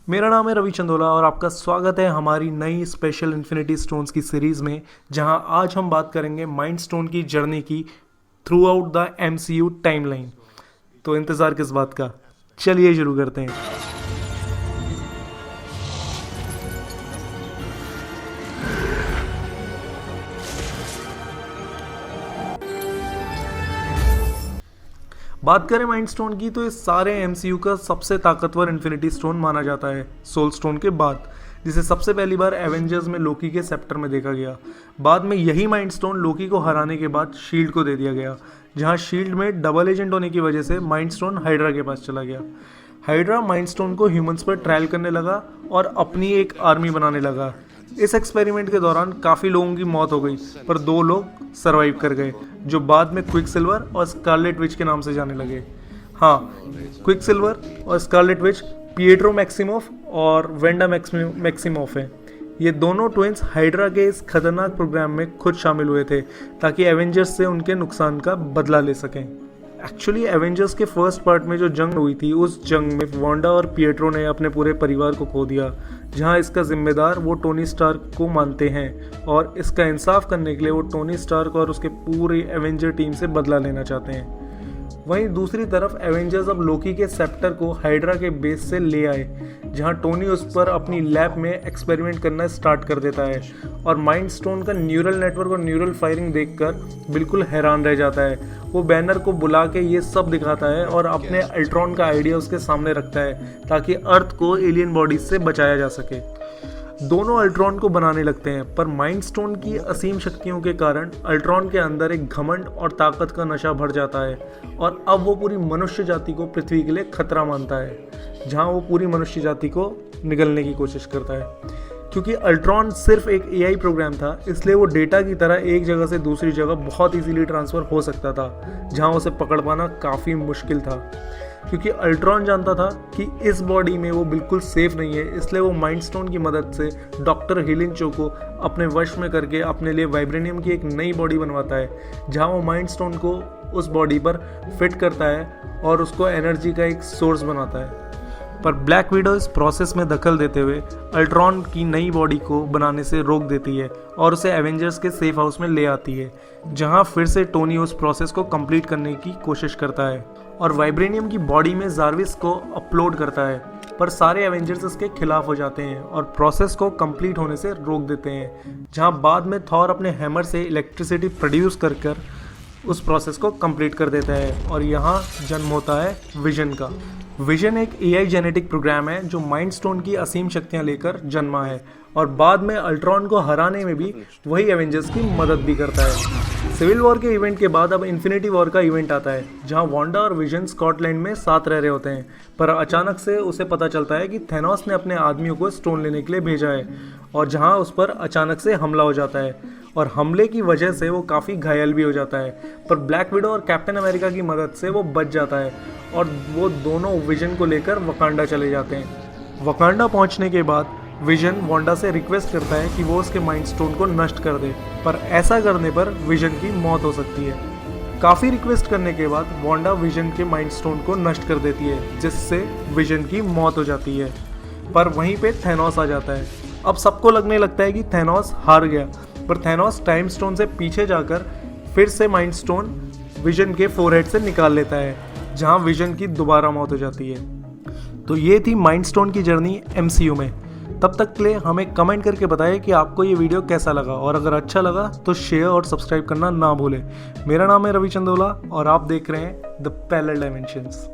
मेरा नाम है रवि चंदोला और आपका स्वागत है हमारी नई स्पेशल इन्फिनिटी स्टोन्स की सीरीज़ में, जहां आज हम बात करेंगे माइंड स्टोन की जर्नी की through out the MCU timeline. तो इंतज़ार किस बात का, चलिए शुरू करते हैं। बात करें माइंड स्टोन की तो इस सारे MCU का सबसे ताकतवर इन्फिनिटी स्टोन माना जाता है सोल स्टोन के बाद, जिसे सबसे पहली बार एवेंजर्स में लोकी के सेप्टर में देखा गया। बाद में यही माइंड स्टोन लोकी को हराने के बाद शील्ड को दे दिया गया, जहां शील्ड में डबल एजेंट होने की वजह से माइंड स्टोन हाइड्रा के पास चला गया। हाइड्रा माइंड स्टोन को ह्यूमंस पर ट्रायल करने लगा और अपनी एक आर्मी बनाने लगा। इस एक्सपेरिमेंट के दौरान काफ़ी लोगों की मौत हो गई, पर 2 लोग सरवाइव कर गए, जो बाद में क्विक सिल्वर और स्कारलेट विच के नाम से जाने लगे। हाँ, क्विक सिल्वर और स्कारलेट विच पिएट्रो मैक्सिमोफ और वेंडा मैक्सिमोफ हैं। ये दोनों ट्विंस हाइड्रा के इस खतरनाक प्रोग्राम में खुद शामिल हुए थे, ताकि एवेंजर्स से उनके नुकसान का बदला ले सकें। एक्चुअली एवेंजर्स के फर्स्ट पार्ट में जो जंग हुई थी, उस जंग में वांडा और पिएट्रो ने अपने पूरे परिवार को खो दिया, जहां इसका जिम्मेदार वो टोनी स्टार्क को मानते हैं और इसका इंसाफ करने के लिए वो टोनी स्टार्क और उसके पूरे एवेंजर टीम से बदला लेना चाहते हैं। वहीं दूसरी तरफ एवेंजर्स अब लोकी के सेप्टर को हाइड्रा के बेस से ले आए, जहां टोनी उस पर अपनी लैब में एक्सपेरिमेंट करना स्टार्ट कर देता है और माइंड स्टोन का न्यूरल नेटवर्क और न्यूरल फायरिंग देखकर बिल्कुल हैरान रह जाता है। वो बैनर को बुला के ये सब दिखाता है और अपने अल्ट्रॉन का आइडिया उसके सामने रखता है, ताकि अर्थ को एलियन बॉडीज से बचाया जा सके। दोनों अल्ट्रॉन को बनाने लगते हैं, पर माइंड स्टोन की असीम शक्तियों के कारण अल्ट्रॉन के अंदर एक घमंड और ताकत का नशा भर जाता है और अब वो पूरी मनुष्य जाति को पृथ्वी के लिए खतरा मानता है, जहां वो पूरी मनुष्य जाति को निगलने की कोशिश करता है। क्योंकि अल्ट्रॉन सिर्फ एक AI प्रोग्राम था, इसलिए वो डेटा की तरह एक जगह से दूसरी जगह बहुत इजीली ट्रांसफ़र हो सकता था, जहां उसे पकड़ पाना काफ़ी मुश्किल था। क्योंकि अल्ट्रॉन जानता था कि इस बॉडी में वो बिल्कुल सेफ नहीं है, इसलिए वो माइंड स्टोन की मदद से डॉक्टर हेलेन चो को अपने वश में करके अपने लिए वाइब्रेनियम की एक नई बॉडी बनवाता है, जहां वो माइंड स्टोन को उस बॉडी पर फिट करता है और उसको एनर्जी का एक सोर्स बनाता है। पर ब्लैक विडो इस प्रोसेस में दखल देते हुए अल्ट्रॉन की नई बॉडी को बनाने से रोक देती है और उसे एवेंजर्स के सेफ हाउस में ले आती है, जहां फिर से टोनी उस प्रोसेस को कंप्लीट करने की कोशिश करता है और वाइब्रेनियम की बॉडी में जारविस को अपलोड करता है, पर सारे एवेंजर्स इसके खिलाफ हो जाते हैं और प्रोसेस को कंप्लीट होने से रोक देते हैं, जहां बाद में थॉर अपने हैमर से इलेक्ट्रिसिटी प्रोड्यूस कर उस प्रोसेस को कंप्लीट कर देता है और यहाँ जन्म होता है विजन का। विजन एक AI जेनेटिक प्रोग्राम है जो माइंड स्टोन की असीम शक्तियाँ लेकर जन्मा है और बाद में अल्ट्रॉन को हराने में भी वही एवेंजर्स की मदद भी करता है। सिविल वॉर के इवेंट के बाद अब इन्फिनिटी वॉर का इवेंट आता है, जहां वांडा और विजन स्कॉटलैंड में साथ रह रहे होते हैं, पर अचानक से उसे पता चलता है कि थैनोस ने अपने आदमियों को स्टोन लेने के लिए भेजा है और जहां उस पर अचानक से हमला हो जाता है और हमले की वजह से वो काफ़ी घायल भी हो जाता है, पर ब्लैक विडो और कैप्टन अमेरिका की मदद से वो बच जाता है और वो दोनों विजन को लेकर वकांडा चले जाते हैं। वकांडा पहुंचने के बाद विजन वांडा से रिक्वेस्ट करता है कि वो उसके माइंड स्टोन को नष्ट कर दे, पर ऐसा करने पर विजन की मौत हो सकती है। काफ़ी रिक्वेस्ट करने के बाद वांडा विजन के माइंड स्टोन को नष्ट कर देती है, जिससे विजन की मौत हो जाती है, पर वहीं पे थैनोस आ जाता है। अब सबको लगने लगता है कि थैनोस हार गया, पर थैनोस टाइम स्टोन से पीछे जाकर फिर से माइंड स्टोन विजन के फोरहेड से निकाल लेता है, जहां विजन की दोबारा मौत हो जाती है। तो ये थी माइंड स्टोन की जर्नी MCU में। तब तक के लिए हमें कमेंट करके बताएं कि आपको ये वीडियो कैसा लगा, और अगर अच्छा लगा तो शेयर और सब्सक्राइब करना ना भूलें। मेरा नाम है रवि चंदोला और आप देख रहे हैं द पैरेलल डायमेंशंस।